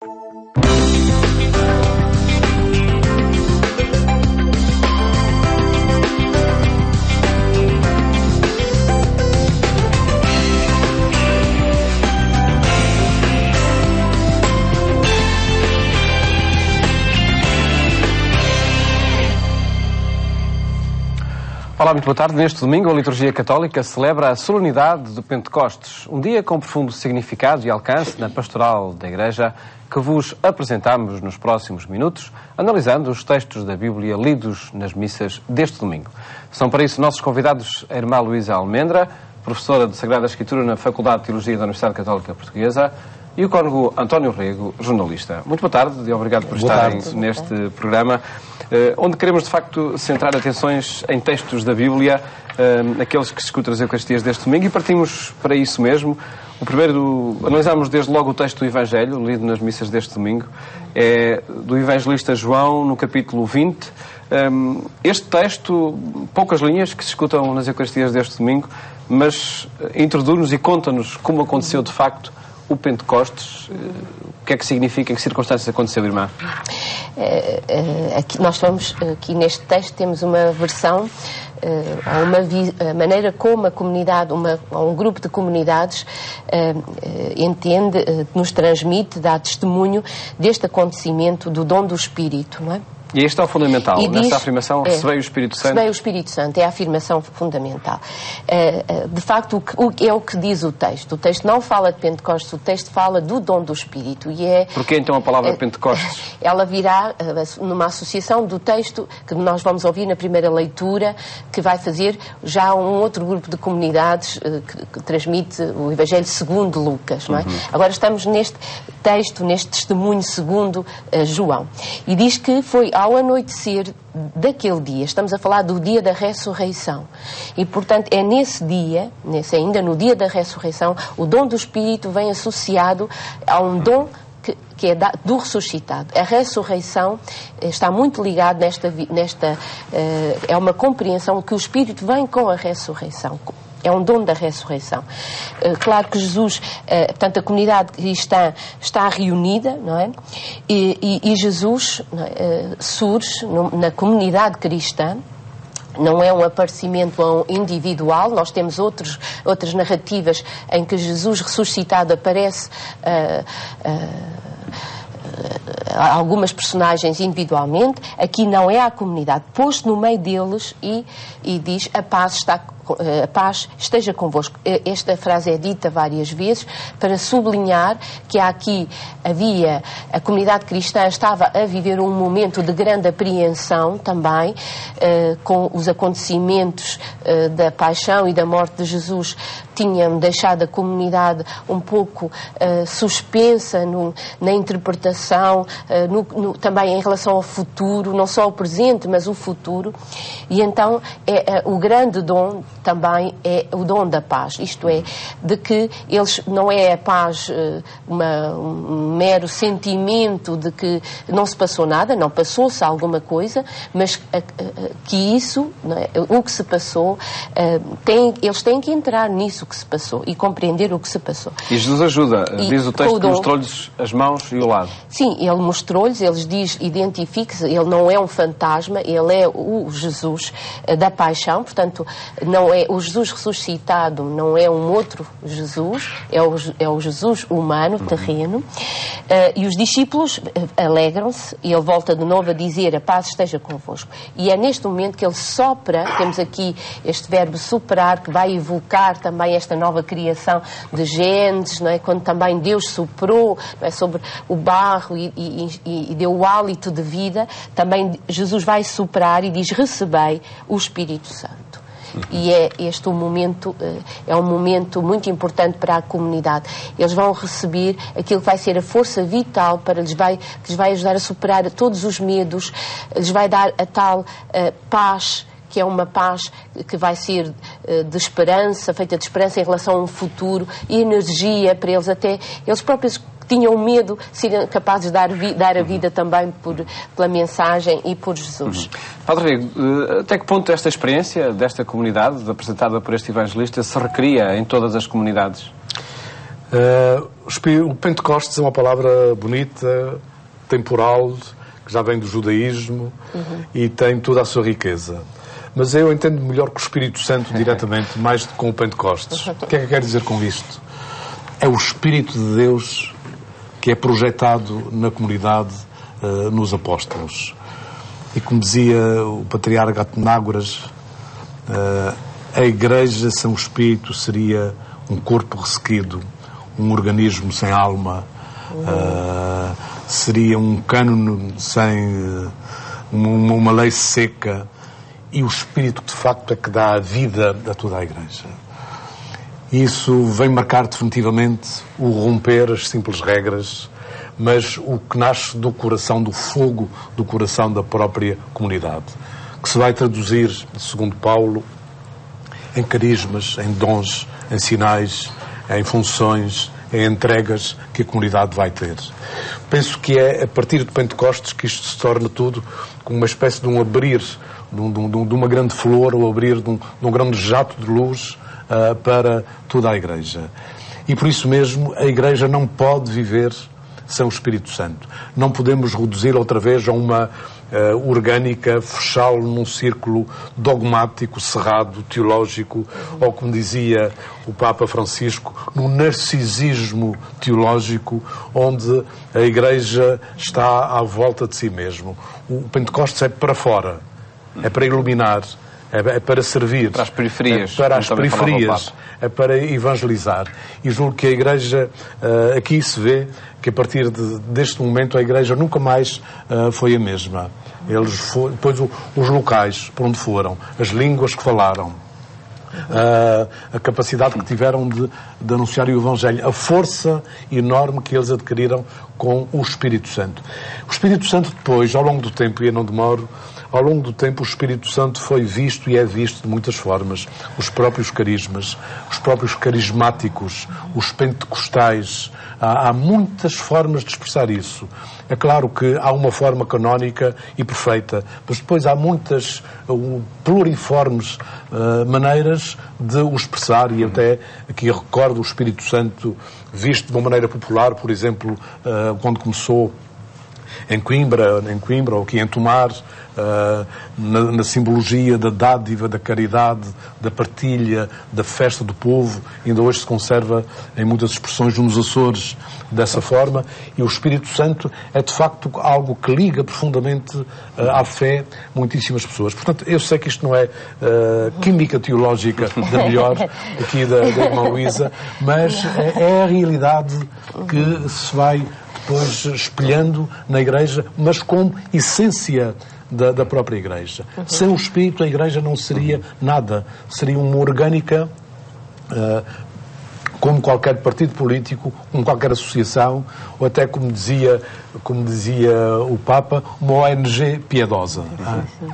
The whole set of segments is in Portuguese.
Olá, muito boa tarde. Neste domingo, a Liturgia Católica celebra a solenidade do Pentecostes, um dia com profundo significado e alcance na pastoral da Igreja, que vos apresentamos nos próximos minutos, analisando os textos da Bíblia lidos nas missas deste domingo. São para isso nossos convidados a irmã Luísa Almendra, professora de Sagrada Escritura na Faculdade de Teologia da Universidade Católica Portuguesa, e o cônego António Rego, jornalista. Muito boa tarde e obrigado por estarem neste programa, onde queremos, de facto, centrar atenções em textos da Bíblia, aqueles que se escutam as Eucaristias deste domingo, e partimos para isso mesmo. O primeiro, analisamos desde logo o texto do Evangelho, lido nas missas deste domingo, é do evangelista João, no capítulo 20. Este texto, poucas linhas que se escutam nas Eucaristias deste domingo, mas introduz-nos e conta-nos como aconteceu de facto o Pentecostes. O que é que significa, em que circunstâncias aconteceu, irmã? Nós vamos, aqui neste texto, temos uma versão, a maneira como a comunidade, um grupo de comunidades entende, nos transmite, dá testemunho deste acontecimento do dom do Espírito, não é? E este é o fundamental, nessa afirmação, recebei o Espírito Santo. Recebei o Espírito Santo, é a afirmação fundamental. De facto, é o que diz o texto. O texto não fala de Pentecostes, o texto fala do dom do Espírito. Porquê então a palavra Pentecostes? Ela virá numa associação do texto que nós vamos ouvir na primeira leitura, que vai fazer já um outro grupo de comunidades que transmite o Evangelho segundo Lucas, não é? Agora estamos neste texto, neste testemunho segundo João. E diz que foi ao anoitecer daquele dia, estamos a falar do dia da ressurreição, e portanto é nesse dia, ainda no dia da ressurreição, o dom do Espírito vem associado a um dom que é do ressuscitado. A ressurreição está muito ligada é uma compreensão que o Espírito vem com a ressurreição. É um dom da ressurreição. Claro que Jesus, portanto, a comunidade cristã está reunida, não é? E Jesus surge na comunidade cristã. Não é um aparecimento individual. Nós temos outras narrativas em que Jesus ressuscitado aparece algumas personagens individualmente. Aqui não é a comunidade, pôs-se no meio deles e diz: a paz esteja convosco. Esta frase é dita várias vezes para sublinhar que a comunidade cristã estava a viver um momento de grande apreensão também, com os acontecimentos da paixão e da morte de Jesus tinham deixado a comunidade um pouco suspensa na interpretação, também em relação ao futuro, não só o presente, mas o futuro. E então o grande dom também é o dom da paz, isto é, de que eles não é a paz um mero sentimento de que não se passou nada, não passou-se alguma coisa, mas que isso, não é, o que se passou, eles têm que entrar nisso que se passou e compreender o que se passou. E Jesus ajuda, diz o texto que mostrou-lhes as mãos e o lado. Sim, ele mostrou-lhes, ele diz, identifique-se, ele não é um fantasma, ele é o Jesus da paixão, portanto, não é o Jesus ressuscitado, não é um outro Jesus, é o Jesus humano, terreno. E os discípulos alegram-se, e ele volta de novo a dizer: a paz esteja convosco. E é neste momento que ele sopra, temos aqui este verbo soprar, que vai evocar também esta nova criação de Gênesis, não é? Quando também Deus soprou, não é, sobre o barro e deu o hálito de vida, também Jesus vai soprar e diz: recebei o Espírito Santo. E este um momento muito importante para a comunidade. Eles vão receber aquilo que vai ser a força vital que lhes vai ajudar a superar todos os medos, lhes vai dar a tal paz, que é uma paz que vai ser de esperança, feita de esperança em relação a um futuro, e energia para eles, até eles próprios tinham medo, seriam capazes de dar a vida também pela mensagem e por Jesus. Padre Rego, até que ponto esta experiência desta comunidade, apresentada por este evangelista, se recria em todas as comunidades? O Pentecostes é uma palavra bonita, temporal, que já vem do judaísmo e tem toda a sua riqueza. Mas eu entendo melhor que o Espírito Santo diretamente, mais do que com o Pentecostes. O que é que eu quero dizer com isto? É o Espírito de Deus que é projetado na comunidade, nos apóstolos. E como dizia o patriarca Atenágoras, a Igreja sem o Espírito seria um corpo ressequido, um organismo sem alma, seria um cânone sem uma lei seca, e o Espírito de facto é que dá a vida a toda a Igreja. Isso vem marcar definitivamente o romper as simples regras, mas o que nasce do coração, do fogo do coração da própria comunidade, que se vai traduzir, segundo Paulo, em carismas, em dons, em sinais, em funções, em entregas que a comunidade vai ter. Penso que é a partir de Pentecostes que isto se torna tudo como uma espécie de um abrir de uma grande flor, ou abrir de um grande jato de luz para toda a Igreja. E por isso mesmo a Igreja não pode viver sem o Espírito Santo. Não podemos reduzir outra vez a uma orgânica, fechá-lo num círculo dogmático, cerrado, teológico, ou como dizia o Papa Francisco, num narcisismo teológico, onde a Igreja está à volta de si mesmo. O Pentecostes é para fora, é para iluminar, é para servir. Para as periferias. É para as periferias, é para evangelizar. E julgo que a Igreja, aqui se vê que a partir deste momento a Igreja nunca mais foi a mesma. Depois os locais por onde foram, as línguas que falaram, a capacidade que tiveram de anunciar o Evangelho, a força enorme que eles adquiriram com o Espírito Santo. O Espírito Santo depois, ao longo do tempo, e eu não demoro, ao longo do tempo o Espírito Santo foi visto e é visto de muitas formas. Os próprios carismas, os próprios carismáticos, os pentecostais. Há muitas formas de expressar isso. É claro que há uma forma canónica e perfeita, mas depois há muitas pluriformes maneiras de o expressar, e até aqui recordo o Espírito Santo visto de uma maneira popular, por exemplo, quando começou em Coimbra, ou aqui em Tomar, na simbologia da dádiva, da caridade, da partilha, da festa do povo. Ainda hoje se conserva em muitas expressões nos Açores dessa forma, e o Espírito Santo é de facto algo que liga profundamente à fé muitíssimas pessoas. Portanto, eu sei que isto não é química teológica da melhor aqui da irmã Luísa, mas é a realidade que se vai depois espelhando na Igreja, mas como essência da própria Igreja. Sem o Espírito a Igreja não seria nada. Seria uma orgânica, como qualquer partido político, como qualquer associação, ou até, como dizia o Papa, uma ONG piedosa.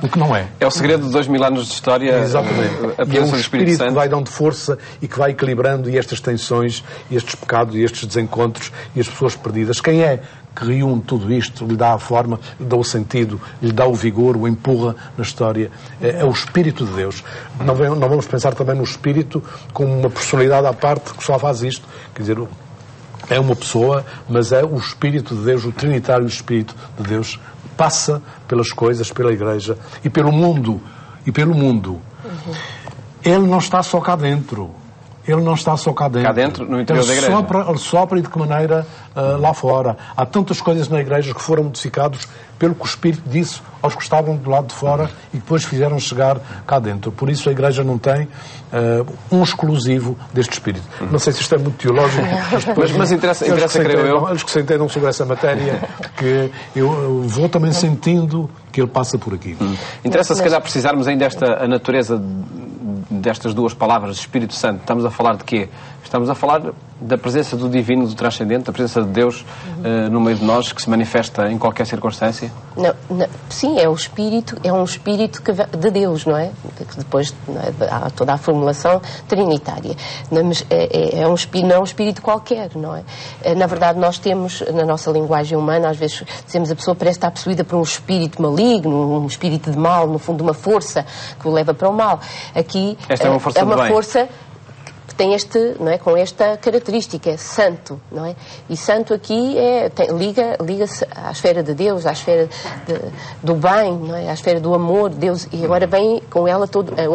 O que não é. É o segredo de 2000 anos de história. Exatamente. A presença do Espírito Santo. Que vai dando força e que vai equilibrando, e estas tensões, e estes pecados, e estes desencontros, e as pessoas perdidas. Quem é que reúne tudo isto, lhe dá a forma, lhe dá o sentido, lhe dá o vigor, o empurra na história? É o Espírito de Deus. Não vamos pensar também no Espírito como uma personalidade à parte que só faz isto. Quer dizer, é uma pessoa, mas é o Espírito de Deus, o Trinitário Espírito de Deus, passa pelas coisas, pela Igreja e pelo mundo. Ele não está só cá dentro. Ele não está só cá dentro. Cá dentro, no interior da Igreja. Ele sopra e de que maneira lá fora. Há tantas coisas na Igreja que foram modificadas pelo que o Espírito disse aos que estavam do lado de fora e depois fizeram chegar cá dentro. Por isso a Igreja não tem um exclusivo deste Espírito. Não sei se isto é muito teológico, mas interessa creio eu. Eles que se entendam sobre essa matéria, que eu vou também sentindo que ele passa por aqui. Interessa se calhar precisarmos ainda a natureza destas duas palavras, Espírito Santo. Estamos a falar de quê? Estamos a falar da presença do divino, do transcendente, da presença de Deus no meio de nós, que se manifesta em qualquer circunstância? Sim, é um espírito de Deus, não é? Depois há toda a formulação trinitária. Mas não é um espírito qualquer, não é? Na verdade, nós temos, na nossa linguagem humana, às vezes dizemos a pessoa parece estar possuída por um espírito maligno, um espírito de mal, no fundo uma força que o leva para o mal. Aqui esta é uma força força tem não é, com esta característica, é santo, não é? E santo aqui liga-se à esfera de Deus, à esfera do bem, não é? À esfera do amor de Deus, e agora vem com ela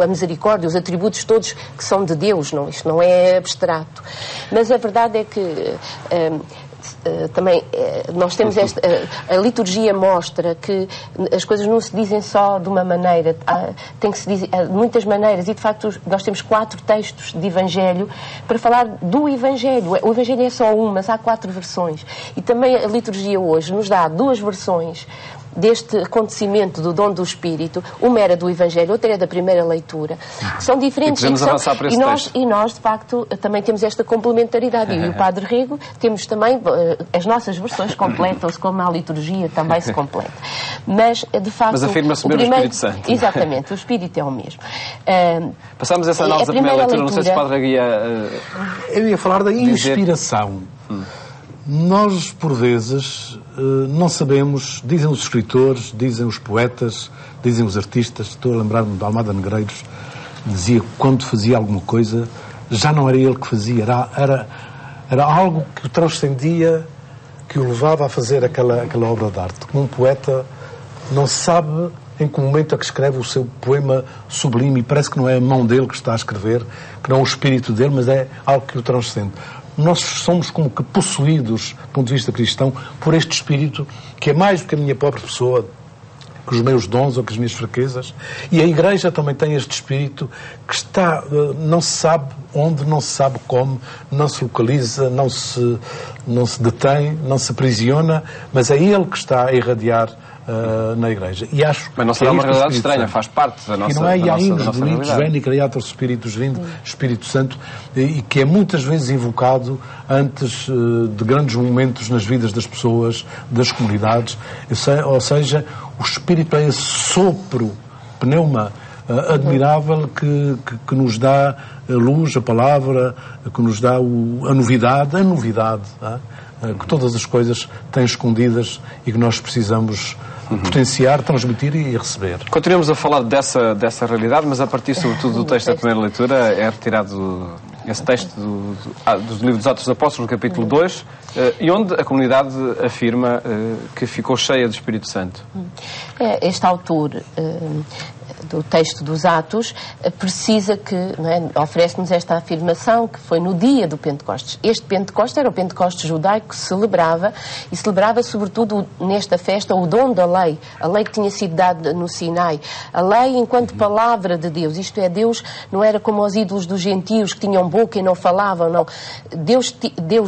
a misericórdia, os atributos todos que são de Deus, não? Isto não é abstrato. Mas a verdade é que também nós temos a liturgia mostra que as coisas não se dizem só de uma maneira, tem que se dizer de muitas maneiras, e de facto nós temos 4 textos de Evangelho para falar do Evangelho. O Evangelho é só um, mas há 4 versões, e também a liturgia hoje nos dá 2 versões deste acontecimento do dom do Espírito. Uma era do Evangelho, outra é da primeira leitura. São diferentes. E podemos avançar para esse texto. E nós, de facto, também temos esta complementaridade. E o Padre Rego, temos também, as nossas versões completam-se, como a liturgia também se completa. Mas, de facto... Mas afirma-se mesmo o Espírito Santo. Exatamente, o Espírito é o mesmo. Passamos essa análise da primeira leitura. Não sei se o Padre Rego ia... Eu ia falar da inspiração. Nós, por vezes, não sabemos, dizem os escritores, dizem os poetas, dizem os artistas. Estou a lembrar-me de Almada Negreiros, dizia que quando fazia alguma coisa, já não era ele que fazia, era algo que o transcendia, que o levava a fazer aquela obra de arte. Como um poeta não sabe em que momento é que escreve o seu poema sublime, e parece que não é a mão dele que está a escrever, que não é o espírito dele, mas é algo que o transcende. Nós somos como que possuídos, do ponto de vista cristão, por este espírito que é mais do que a minha própria pessoa, que os meus dons ou que as minhas fraquezas. E a Igreja também tem este espírito que está, não se sabe onde, não se sabe como, não se localiza, não se detém, não se aprisiona, mas é ele que está a irradiar na Igreja. E acho mas não será uma realidade estranha, faz parte da nossa realidade. E não é Iaínos bonitos, Veni Creator Spiritus Vindo, Espírito Santo, e que é muitas vezes invocado antes de grandes momentos nas vidas das pessoas, das comunidades. Ou seja, o Espírito é esse sopro, pneuma, admirável que nos dá a luz, a palavra, que nos dá a novidade, que todas as coisas têm escondidas e que nós precisamos potenciar, transmitir e receber. Continuamos a falar dessa realidade, mas a partir sobretudo do texto da primeira leitura é retirado esse texto do livro dos Atos dos Apóstolos, no capítulo 2, e onde a comunidade afirma que ficou cheia do Espírito Santo. Este autor do texto dos Atos precisa que, não é, oferece-nos esta afirmação que foi no dia do Pentecostes. Este Pentecostes era o Pentecostes judaico que se celebrava, e celebrava sobretudo nesta festa o dom da lei, a lei que tinha sido dada no Sinai, a lei enquanto palavra de Deus. Isto é, Deus não era como os ídolos dos gentios que tinham boca e não falavam, não. Deus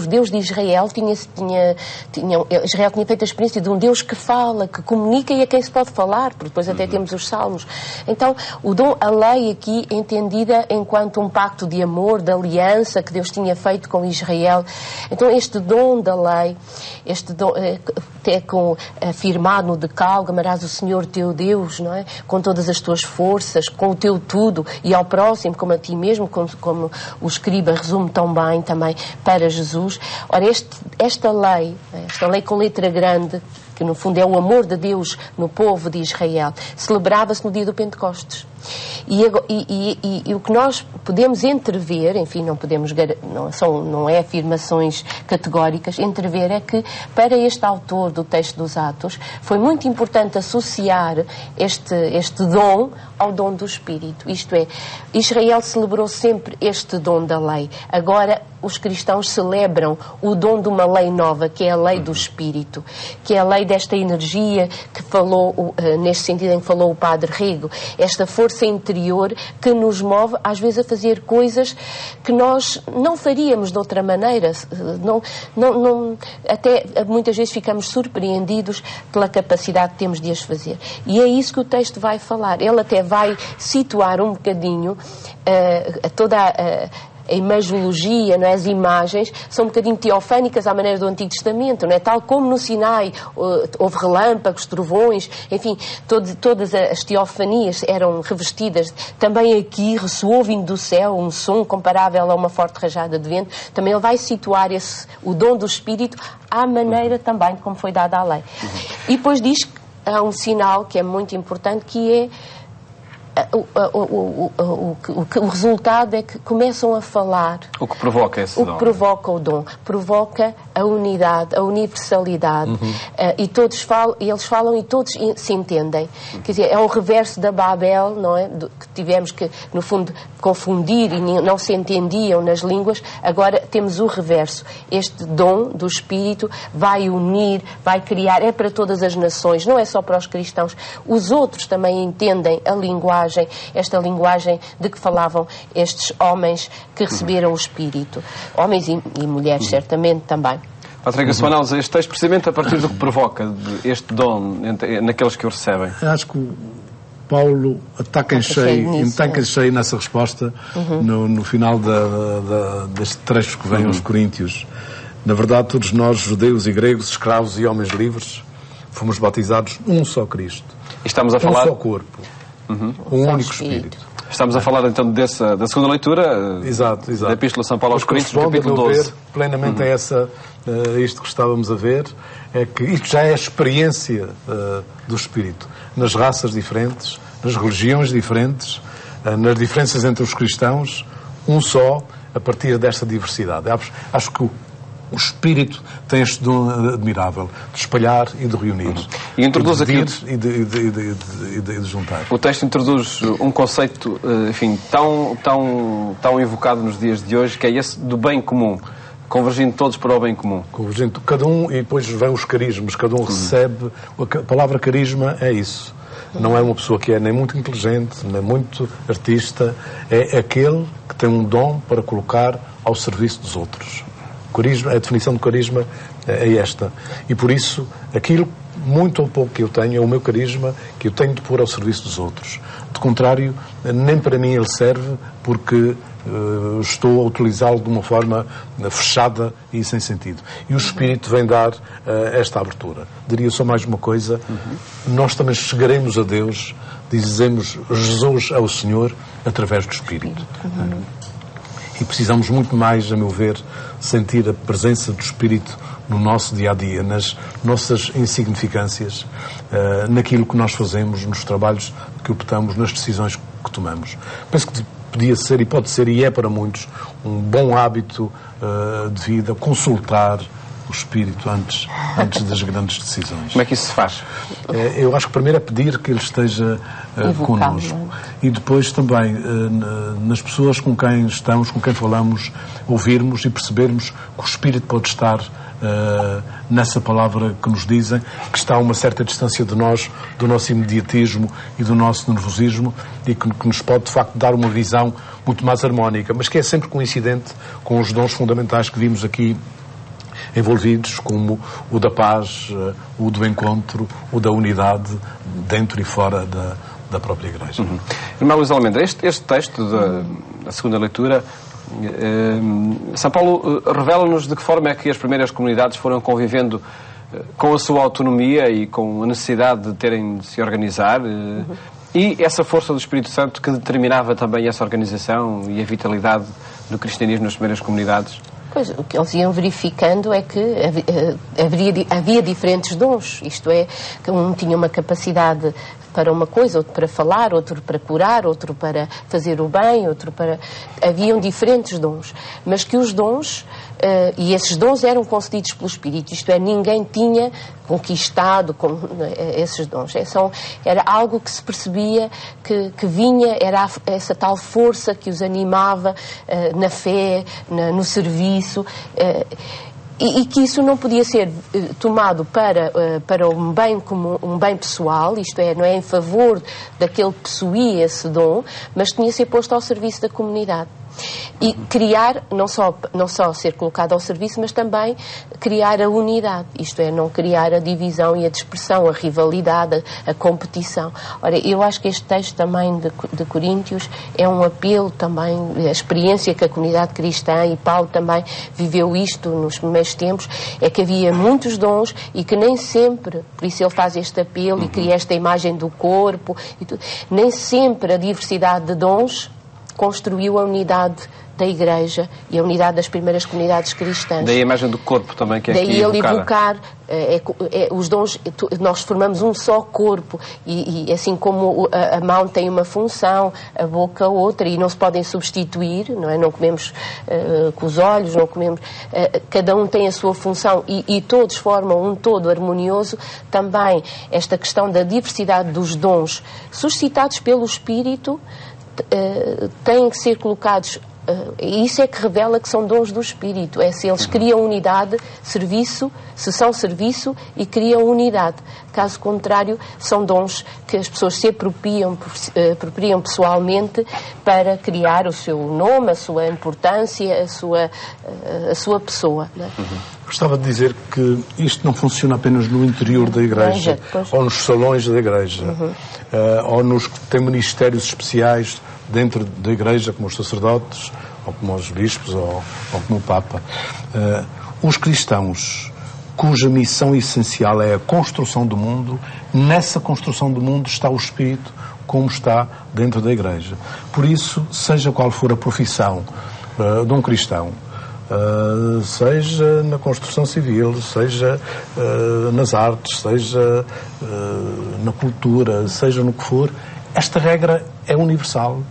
de Israel Israel tinha feito a experiência de um Deus que fala, que comunica e a quem se pode falar, porque depois até temos os Salmos. Então, a lei aqui entendida enquanto um pacto de amor, de aliança que Deus tinha feito com Israel. Então, este dom da lei, este dom, até afirmado no decálogo, amarás o Senhor teu Deus, não é? Com todas as tuas forças, com o teu tudo, e ao próximo como a ti mesmo, como o escriba resume tão bem também para Jesus. Ora, esta lei com letra grande, que no fundo é o amor de Deus no povo de Israel, celebrava-se no dia do Pentecostes. E o que nós podemos entrever, enfim, não é afirmações categóricas, entrever é que para este autor do texto dos Atos foi muito importante associar este dom ao dom do Espírito. Isto é, Israel celebrou sempre este dom da lei. Agora os cristãos celebram o dom de uma lei nova, que é a lei do Espírito, que é a lei desta energia que falou, neste sentido em que falou o Padre Rego, esta força interior que nos move às vezes a fazer coisas que nós não faríamos de outra maneira. Até muitas vezes ficamos surpreendidos pela capacidade que temos de as fazer. E é isso que o texto vai falar. Ele até vai situar um bocadinho toda a imagiologia, não é? As imagens são um bocadinho teofânicas à maneira do Antigo Testamento, não é? Tal como no Sinai houve relâmpagos, trovões, enfim, todas as teofanias eram revestidas. Também aqui ressoou vindo do céu um som comparável a uma forte rajada de vento. Também ele vai situar o dom do Espírito à maneira também como foi dada a lei. E depois diz que há um sinal que é muito importante, que é o resultado é que começam a falar. O que provoca esse dom? O que provoca o dom. Provoca a unidade, a universalidade. E eles falam e todos se entendem. Quer dizer, é o reverso da Babel, não é? Que tivemos que, no fundo, confundir e não se entendiam nas línguas. Agora temos o reverso. Este dom do Espírito vai unir, vai criar, é para todas as nações, não é só para os cristãos. Os outros também entendem a linguagem, esta linguagem de que falavam estes homens que receberam o Espírito. Homens e mulheres, certamente, também. Patrícia Soanelos, este texto, precisamente a partir do que provoca este dom naqueles que o recebem. Acho que o Paulo ataca em cheio nessa resposta no final deste trecho que vem aos Coríntios. Na verdade, todos nós, judeus e gregos, escravos e homens livres, fomos batizados num só Cristo. E estamos a falar... Um só corpo. Um único Espírito. Estamos a falar então da segunda leitura, exato. Da Epístola de São Paulo aos Coríntios, capítulo 12. Plenamente a isto que estávamos a ver, é que isto já é a experiência do Espírito. Nas raças diferentes, nas religiões diferentes, nas diferenças entre os cristãos, um só, a partir desta diversidade. Acho que o Espírito tem este dom admirável de espalhar e de reunir. E introduz aqui... E de juntar. O texto introduz um conceito, enfim, tão invocado nos dias de hoje, que é esse do bem comum. Convergindo todos para o bem comum. Convergindo cada um, e depois vêm os carismas. Cada um recebe... A palavra carisma é isso. Não é uma pessoa que é nem muito inteligente, nem muito artista. É aquele que tem um dom para colocar ao serviço dos outros. Carisma, a definição de carisma é esta. E por isso, aquilo, muito ou pouco que eu tenho, é o meu carisma que eu tenho de pôr ao serviço dos outros. De contrário, nem para mim ele serve, porque estou a utilizá-lo de uma forma fechada e sem sentido. E o Espírito vem dar esta abertura. Diria só mais uma coisa. Nós também chegaremos a Deus, dizemos Jesus é o Senhor, através do Espírito. E precisamos muito mais, a meu ver, sentir a presença do Espírito no nosso dia-a-dia, nas nossas insignificâncias, naquilo que nós fazemos, nos trabalhos que optamos, nas decisões que tomamos. Penso que podia ser, e pode ser, e é para muitos, um bom hábito de vida, consultar o Espírito antes das grandes decisões. Como é que isso se faz? Eu acho que primeiro é pedir que Ele esteja connosco. E depois também, nas pessoas com quem estamos, com quem falamos, ouvirmos e percebermos que o Espírito pode estar nessa palavra que nos dizem, que está a uma certa distância de nós, do nosso imediatismo e do nosso nervosismo, e que nos pode, de facto, dar uma visão muito mais harmónica, mas que é sempre coincidente com os dons fundamentais que vimos aqui envolvidos, como o da paz, o do encontro, o da unidade, dentro e fora da própria Igreja. Irmã Luís Almendra, este texto da segunda leitura, São Paulo revela-nos de que forma é que as primeiras comunidades foram convivendo com a sua autonomia e com a necessidade de terem de se organizar, e essa força do Espírito Santo que determinava também essa organização e a vitalidade do cristianismo nas primeiras comunidades. Pois, o que eles iam verificando é que havia diferentes dons, isto é, que um tinha uma capacidade para uma coisa, outro para falar, outro para curar, outro para fazer o bem, outro para... Haviam diferentes dons, mas que os dons, e esses dons eram concedidos pelo Espírito, isto é, ninguém tinha conquistado esses dons. Era algo que se percebia que vinha, era essa tal força que os animava na fé, no serviço, e que isso não podia ser tomado para um bem como um bem pessoal, isto é, não é em favor daquele que possuía esse dom, mas tinha de ser posto ao serviço da comunidade. E criar, não só ser colocado ao serviço, mas também criar a unidade, isto é, não criar a divisão e a dispersão, a rivalidade, a competição. Ora, eu acho que este texto também de Coríntios é um apelo também, a experiência que a comunidade cristã, e Paulo também viveu isto nos primeiros tempos, é que havia muitos dons e que nem sempre, por isso ele faz este apelo e cria esta imagem do corpo, e tudo, nem sempre a diversidade de dons construiu a unidade da Igreja e a unidade das primeiras comunidades cristãs. Daí a imagem do corpo também, que é daí aqui ele evocar os dons, nós formamos um só corpo e assim como a mão tem uma função, a boca outra, e não se podem substituir, não é? Não comemos com os olhos, não comemos, cada um tem a sua função e todos formam um todo harmonioso. Também esta questão da diversidade dos dons suscitados pelo Espírito têm que ser colocados. E isso é que revela que são dons do Espírito. É se eles criam unidade, serviço, se são serviço e criam unidade. Caso contrário, são dons que as pessoas se apropriam pessoalmente para criar o seu nome, a sua importância, a sua pessoa. Não é? Gostava de dizer que isto não funciona apenas no interior da Igreja, ou nos salões da Igreja, ou nos que têm ministérios especiais dentro da Igreja, como os sacerdotes, ou como os bispos, ou como o Papa. Os cristãos, cuja missão essencial é a construção do mundo, nessa construção do mundo está o Espírito, como está dentro da Igreja. Por isso, seja qual for a profissão de um cristão, seja na construção civil, seja nas artes, seja na cultura, seja no que for, esta regra é universal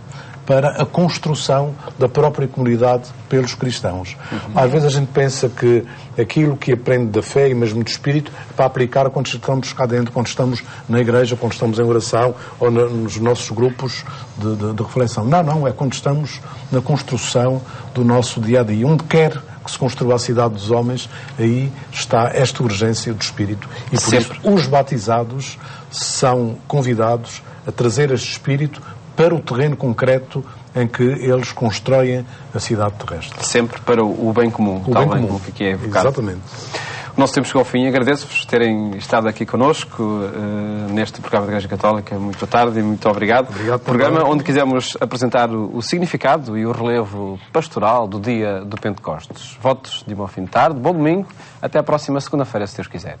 para a construção da própria comunidade pelos cristãos. Às vezes a gente pensa que aquilo que aprende da fé e mesmo do Espírito é para aplicar quando estamos cá dentro, quando estamos na igreja, quando estamos em oração ou nos nossos grupos de reflexão. Não, é quando estamos na construção do nosso dia-a-dia. Onde quer que se construa a cidade dos homens, aí está esta urgência do Espírito. E por isso os batizados são convidados a trazer este Espírito para o terreno concreto em que eles constroem a cidade terrestre. Sempre para o bem comum, o tal bem comum que aqui é evocado. Exatamente. O nosso tempo chegou ao fim. Agradeço-vos terem estado aqui connosco neste programa da Igreja Católica. Muito boa tarde e muito obrigado. Obrigado. Programa onde quisemos apresentar o significado e o relevo pastoral do dia do Pentecostes. Votos de uma fim de tarde, bom domingo, até à próxima segunda-feira, se Deus quiser.